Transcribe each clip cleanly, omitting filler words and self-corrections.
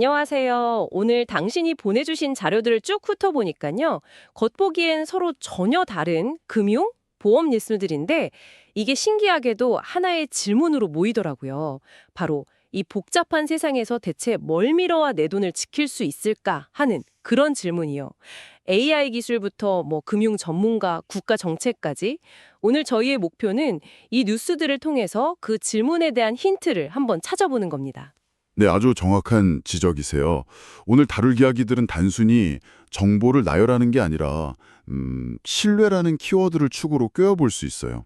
안녕하세요. 오늘 당신이 보내주신 자료들을 쭉 훑어보니까요. 겉보기엔 서로 전혀 다른 금융, 보험 뉴스들인데 이게 신기하게도 하나의 질문으로 모이더라고요. 바로 이 복잡한 세상에서 대체 뭘 믿어야 내 돈을 지킬 수 있을까 하는 그런 질문이요. AI 기술부터 금융 전문가, 국가 정책까지 오늘 저희의 목표는 이 뉴스들을 통해서 그 질문에 대한 힌트를 한번 찾아보는 겁니다. 네, 아주 정확한 지적이세요. 오늘 다룰 이야기들은 단순히 정보를 나열하는 게 아니라 신뢰라는 키워드를 축으로 꿰어볼 수 있어요.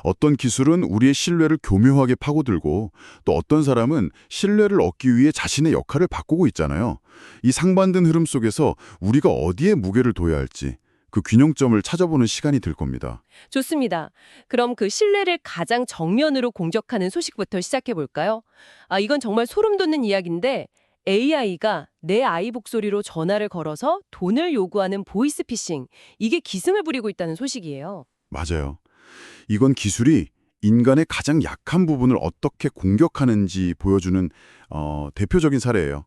어떤 기술은 우리의 신뢰를 교묘하게 파고들고 또 어떤 사람은 신뢰를 얻기 위해 자신의 역할을 바꾸고 있잖아요. 이 상반된 흐름 속에서 우리가 어디에 무게를 둬야 할지 그 균형점을 찾아보는 시간이 될 겁니다. 좋습니다. 그럼 그 신뢰를 가장 정면으로 공격하는 소식부터 시작해 볼까요? 이건 정말 소름 돋는 이야기인데 AI가 내 아이 목소리로 전화를 걸어서 돈을 요구하는 보이스피싱, 이게 기승을 부리고 있다는 소식이에요. 맞아요. 이건 기술이 인간의 가장 약한 부분을 어떻게 공격하는지 보여주는 대표적인 사례예요.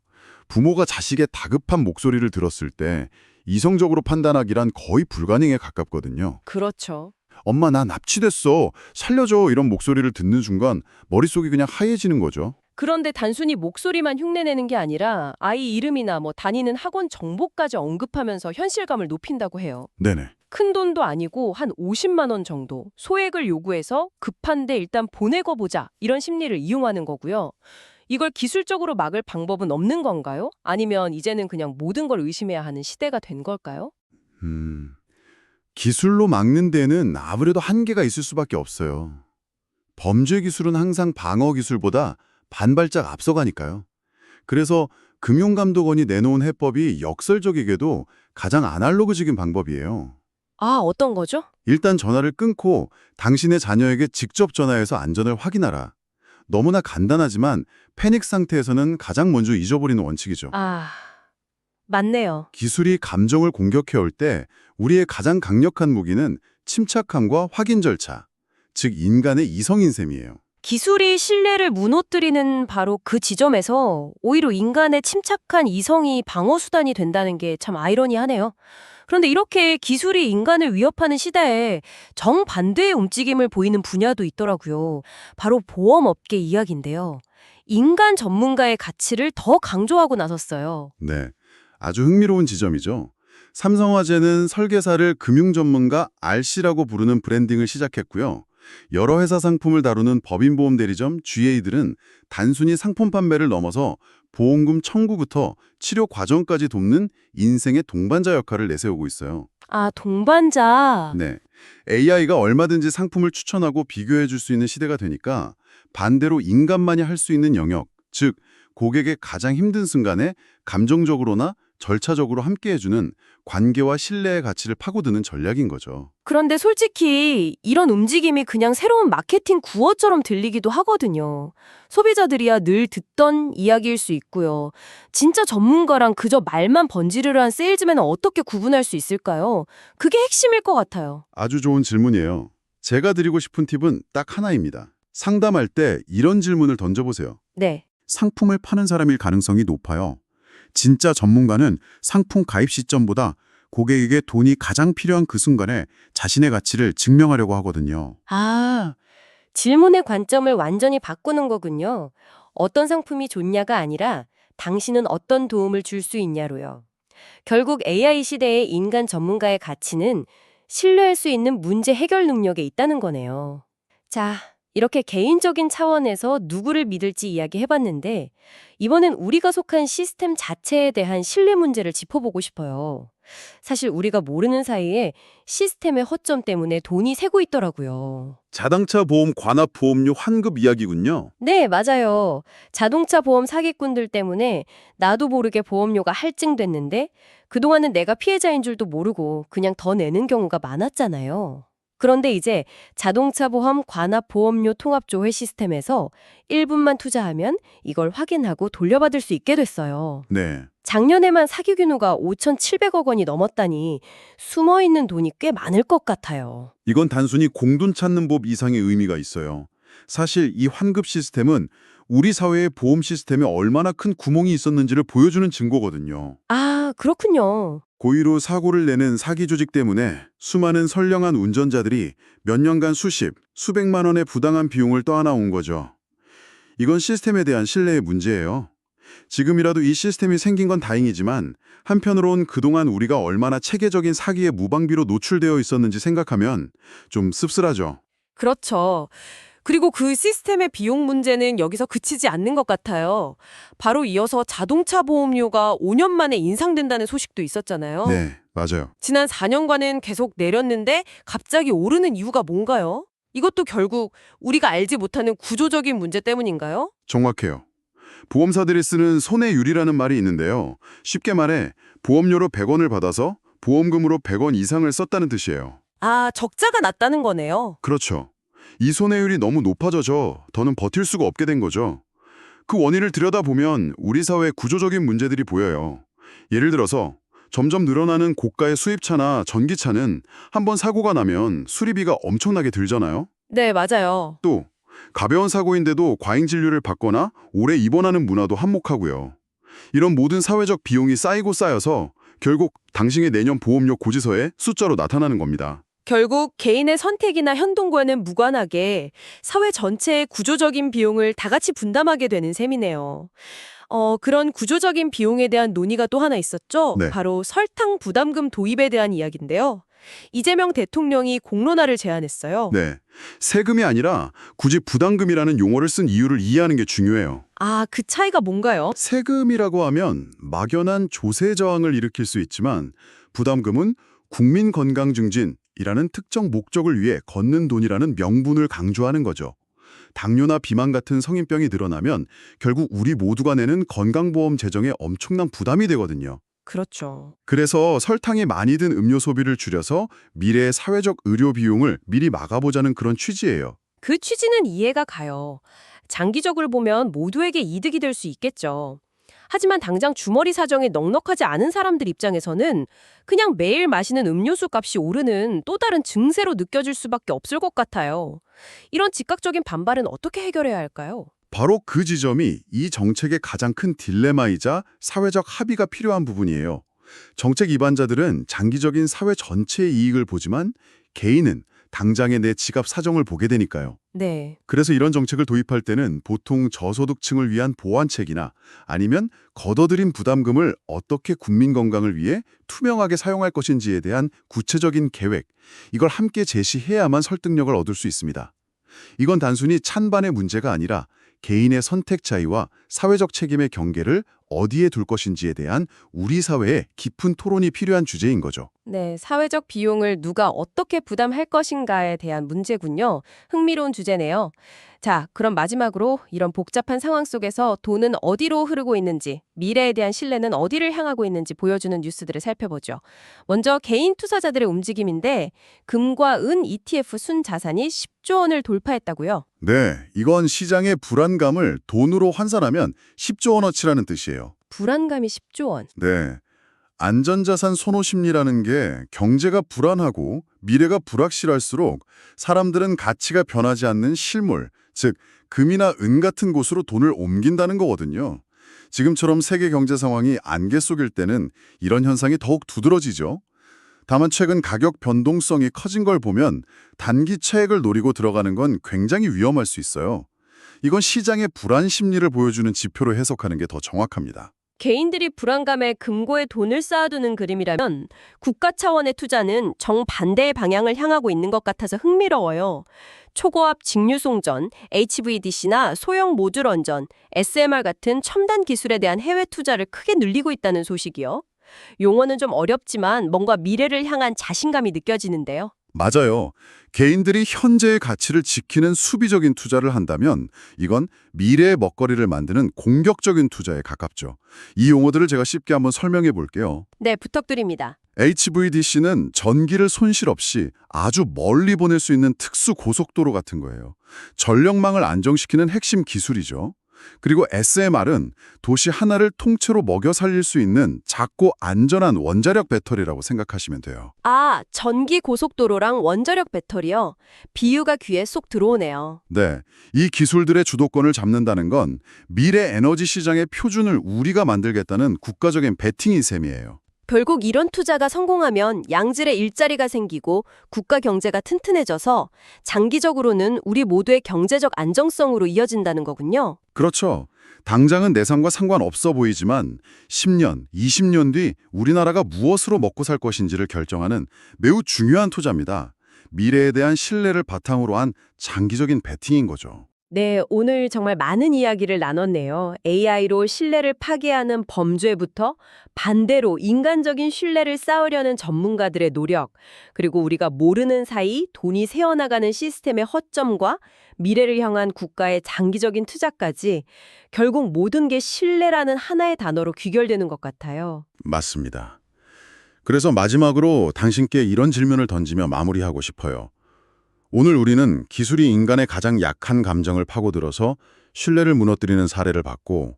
부모가 자식의 다급한 목소리를 들었을 때 이성적으로 판단하기란 거의 불가능에 가깝거든요. 그렇죠. 엄마 나 납치됐어. 살려줘. 이런 목소리를 듣는 순간 머릿속이 그냥 하얘지는 거죠. 그런데 단순히 목소리만 흉내내는 게 아니라 아이 이름이나 다니는 학원 정보까지 언급하면서 현실감을 높인다고 해요. 네네. 큰 돈도 아니고 한 50만 원 정도 소액을 요구해서 급한데 일단 보내고 보자 이런 심리를 이용하는 거고요. 이걸 기술적으로 막을 방법은 없는 건가요? 아니면 이제는 그냥 모든 걸 의심해야 하는 시대가 된 걸까요? 음, 기술로 막는 데는 아무래도 한계가 있을 수밖에 없어요. 범죄 기술은 항상 방어 기술보다 반발짝 앞서가니까요. 그래서 금융감독원이 내놓은 해법이 역설적이게도 가장 아날로그적인 방법이에요. 어떤 거죠? 일단 전화를 끊고 당신의 자녀에게 직접 전화해서 안전을 확인하라. 너무나 간단하지만 패닉 상태에서는 가장 먼저 잊어버리는 원칙이죠. 맞네요. 기술이 감정을 공격해올 때 우리의 가장 강력한 무기는 침착함과 확인 절차, 즉 인간의 이성인 셈이에요. 기술이 신뢰를 무너뜨리는 바로 그 지점에서 오히려 인간의 침착한 이성이 방어 수단이 된다는 게 참 아이러니하네요. 그런데 이렇게 기술이 인간을 위협하는 시대에 정반대의 움직임을 보이는 분야도 있더라고요. 바로 보험업계 이야기인데요. 인간 전문가의 가치를 더 강조하고 나섰어요. 네, 아주 흥미로운 지점이죠. 삼성화재는 설계사를 금융 전문가 R씨라고 부르는 브랜딩을 시작했고요. 여러 회사 상품을 다루는 법인보험 대리점 GA들은 단순히 상품 판매를 넘어서 보험금 청구부터 치료 과정까지 돕는 인생의 동반자 역할을 내세우고 있어요. 동반자. 네, AI가 얼마든지 상품을 추천하고 비교해 줄 수 있는 시대가 되니까 반대로 인간만이 할 수 있는 영역, 즉 고객의 가장 힘든 순간에 감정적으로나 절차적으로 함께해주는 관계와 신뢰의 가치를 파고드는 전략인 거죠. 그런데 솔직히 이런 움직임이 그냥 새로운 마케팅 구호처럼 들리기도 하거든요. 소비자들이야 늘 듣던 이야기일 수 있고요. 진짜 전문가랑 그저 말만 번지르르한 세일즈맨은 어떻게 구분할 수 있을까요? 그게 핵심일 것 같아요. 아주 좋은 질문이에요. 제가 드리고 싶은 팁은 딱 하나입니다. 상담할 때 이런 질문을 던져보세요. 네. 상품을 파는 사람일 가능성이 높아요. 진짜 전문가는 상품 가입 시점보다 고객에게 돈이 가장 필요한 그 순간에 자신의 가치를 증명하려고 하거든요. 질문의 관점을 완전히 바꾸는 거군요. 어떤 상품이 좋냐가 아니라 당신은 어떤 도움을 줄 수 있냐로요. 결국 AI 시대의 인간 전문가의 가치는 신뢰할 수 있는 문제 해결 능력에 있다는 거네요. 자, 이렇게 개인적인 차원에서 누구를 믿을지 이야기해봤는데 이번엔 우리가 속한 시스템 자체에 대한 신뢰 문제를 짚어보고 싶어요. 사실 우리가 모르는 사이에 시스템의 허점 때문에 돈이 새고 있더라고요. 자동차 보험 관합 보험료 환급 이야기군요. 네, 맞아요. 자동차 보험 사기꾼들 때문에 나도 모르게 보험료가 할증됐는데 그동안은 내가 피해자인 줄도 모르고 그냥 더 내는 경우가 많았잖아요. 그런데 이제 자동차 보험 관합 보험료 통합 조회 시스템에서 1분만 투자하면 이걸 확인하고 돌려받을 수 있게 됐어요. 네. 작년에만 사기 규모가 5,700억 원이 넘었다니 숨어있는 돈이 꽤 많을 것 같아요. 이건 단순히 공돈 찾는 법 이상의 의미가 있어요. 사실 이 환급 시스템은 우리 사회의 보험 시스템에 얼마나 큰 구멍이 있었는지를 보여주는 증거거든요. 아, 그렇군요. 고의로 사고를 내는 사기 조직 때문에 수많은 선량한 운전자들이 몇 년간 수십, 수백만 원의 부당한 비용을 떠안아온 거죠. 이건 시스템에 대한 신뢰의 문제예요. 지금이라도 이 시스템이 생긴 건 다행이지만 한편으론 그동안 우리가 얼마나 체계적인 사기의 무방비로 노출되어 있었는지 생각하면 좀 씁쓸하죠. 그렇죠. 그리고 그 시스템의 비용 문제는 여기서 그치지 않는 것 같아요. 바로 이어서 자동차 보험료가 5년 만에 인상된다는 소식도 있었잖아요. 네, 맞아요. 지난 4년간은 계속 내렸는데 갑자기 오르는 이유가 뭔가요? 이것도 결국 우리가 알지 못하는 구조적인 문제 때문인가요? 정확해요. 보험사들이 쓰는 손해율이라는 말이 있는데요. 쉽게 말해 보험료로 100원을 받아서 보험금으로 100원 이상을 썼다는 뜻이에요. 아, 적자가 났다는 거네요. 그렇죠. 이 손해율이 너무 높아져서 더는 버틸 수가 없게 된 거죠. 그 원인을 들여다보면 우리 사회의 구조적인 문제들이 보여요. 예를 들어서 점점 늘어나는 고가의 수입차나 전기차는 한번 사고가 나면 수리비가 엄청나게 들잖아요. 네, 맞아요. 또 가벼운 사고인데도 과잉 진료를 받거나 오래 입원하는 문화도 한몫하고요. 이런 모든 사회적 비용이 쌓이고 쌓여서 결국 당신의 내년 보험료 고지서에 숫자로 나타나는 겁니다. 결국 개인의 선택이나 행동과는 무관하게 사회 전체의 구조적인 비용을 다 같이 분담하게 되는 셈이네요. 그런 구조적인 비용에 대한 논의가 또 하나 있었죠. 네. 바로 설탕 부담금 도입에 대한 이야기인데요. 이재명 대통령이 공론화를 제안했어요. 네, 세금이 아니라 굳이 부담금이라는 용어를 쓴 이유를 이해하는 게 중요해요. 아, 그 차이가 뭔가요? 세금이라고 하면 막연한 조세 저항을 일으킬 수 있지만 부담금은 국민 건강 증진이라는 특정 목적을 위해 걷는 돈이라는 명분을 강조하는 거죠. 당뇨나 비만 같은 성인병이 늘어나면 결국 우리 모두가 내는 건강보험 재정에 엄청난 부담이 되거든요. 그렇죠. 그래서 설탕이 많이 든 음료 소비를 줄여서 미래의 사회적 의료 비용을 미리 막아보자는 그런 취지예요. 그 취지는 이해가 가요. 장기적으로 보면 모두에게 이득이 될 수 있겠죠. 하지만 당장 주머니 사정이 넉넉하지 않은 사람들 입장에서는 그냥 매일 마시는 음료수 값이 오르는 또 다른 증세로 느껴질 수밖에 없을 것 같아요. 이런 즉각적인 반발은 어떻게 해결해야 할까요? 바로 그 지점이 이 정책의 가장 큰 딜레마이자 사회적 합의가 필요한 부분이에요. 정책 입안자들은 장기적인 사회 전체의 이익을 보지만 개인은 당장의 내 지갑 사정을 보게 되니까요. 네. 그래서 이런 정책을 도입할 때는 보통 저소득층을 위한 보완책이나 아니면 걷어들인 부담금을 어떻게 국민 건강을 위해 투명하게 사용할 것인지에 대한 구체적인 계획, 이걸 함께 제시해야만 설득력을 얻을 수 있습니다. 이건 단순히 찬반의 문제가 아니라 개인의 선택 차이와 사회적 책임의 경계를 어디에 둘 것인지에 대한 우리 사회의 깊은 토론이 필요한 주제인 거죠. 네, 사회적 비용을 누가 어떻게 부담할 것인가에 대한 문제군요. 흥미로운 주제네요. 자, 그럼 마지막으로 이런 복잡한 상황 속에서 돈은 어디로 흐르고 있는지, 미래에 대한 신뢰는 어디를 향하고 있는지 보여주는 뉴스들을 살펴보죠. 먼저 개인 투자자들의 움직임인데 금과 은 ETF 순자산이 10조 원을 돌파했다고요? 네, 이건 시장의 불안감을 돈으로 환산하면 10조 원어치라는 뜻이에요. 불안감이 10조 원. 네. 안전자산 선호 심리라는 게 경제가 불안하고 미래가 불확실할수록 사람들은 가치가 변하지 않는 실물, 즉 금이나 은 같은 곳으로 돈을 옮긴다는 거거든요. 지금처럼 세계 경제 상황이 안개 속일 때는 이런 현상이 더욱 두드러지죠. 다만 최근 가격 변동성이 커진 걸 보면 단기 차익을 노리고 들어가는 건 굉장히 위험할 수 있어요. 이건 시장의 불안 심리를 보여주는 지표로 해석하는 게 더 정확합니다. 개인들이 불안감에 금고에 돈을 쌓아두는 그림이라면 국가 차원의 투자는 정반대의 방향을 향하고 있는 것 같아서 흥미로워요. 초고압 직류송전, HVDC나 소형 모듈 원전, SMR 같은 첨단 기술에 대한 해외 투자를 크게 늘리고 있다는 소식이요. 용어는 좀 어렵지만 뭔가 미래를 향한 자신감이 느껴지는데요. 맞아요. 개인들이 현재의 가치를 지키는 수비적인 투자를 한다면 이건 미래의 먹거리를 만드는 공격적인 투자에 가깝죠. 이 용어들을 제가 쉽게 한번 설명해 볼게요. 네, 부탁드립니다. HVDC는 전기를 손실 없이 아주 멀리 보낼 수 있는 특수 고속도로 같은 거예요. 전력망을 안정시키는 핵심 기술이죠. 그리고 SMR은 도시 하나를 통째로 먹여 살릴 수 있는 작고 안전한 원자력 배터리라고 생각하시면 돼요. 아, 전기 고속도로랑 원자력 배터리요. 비유가 귀에 쏙 들어오네요. 네, 이 기술들의 주도권을 잡는다는 건 미래 에너지 시장의 표준을 우리가 만들겠다는 국가적인 베팅인 셈이에요. 결국 이런 투자가 성공하면 양질의 일자리가 생기고 국가 경제가 튼튼해져서 장기적으로는 우리 모두의 경제적 안정성으로 이어진다는 거군요. 그렇죠. 당장은 내 삶과 상관없어 보이지만 10년, 20년 뒤 우리나라가 무엇으로 먹고 살 것인지를 결정하는 매우 중요한 투자입니다. 미래에 대한 신뢰를 바탕으로 한 장기적인 베팅인 거죠. 네, 오늘 정말 많은 이야기를 나눴네요. AI로 신뢰를 파괴하는 범죄부터 반대로 인간적인 신뢰를 쌓으려는 전문가들의 노력, 그리고 우리가 모르는 사이 돈이 새어나가는 시스템의 허점과 미래를 향한 국가의 장기적인 투자까지 결국 모든 게 신뢰라는 하나의 단어로 귀결되는 것 같아요. 맞습니다. 그래서 마지막으로 당신께 이런 질문을 던지며 마무리하고 싶어요. 오늘 우리는 기술이 인간의 가장 약한 감정을 파고들어서 신뢰를 무너뜨리는 사례를 봤고,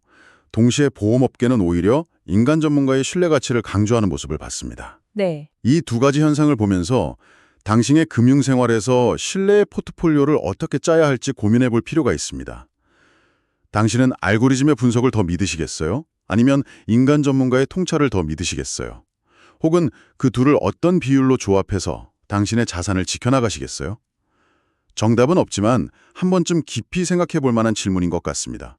동시에 보험업계는 오히려 인간 전문가의 신뢰 가치를 강조하는 모습을 봤습니다. 네. 이 두 가지 현상을 보면서 당신의 금융생활에서 신뢰의 포트폴리오를 어떻게 짜야 할지 고민해 볼 필요가 있습니다. 당신은 알고리즘의 분석을 더 믿으시겠어요? 아니면 인간 전문가의 통찰을 더 믿으시겠어요? 혹은 그 둘을 어떤 비율로 조합해서 당신의 자산을 지켜나가시겠어요? 정답은 없지만 한 번쯤 깊이 생각해 볼 만한 질문인 것 같습니다.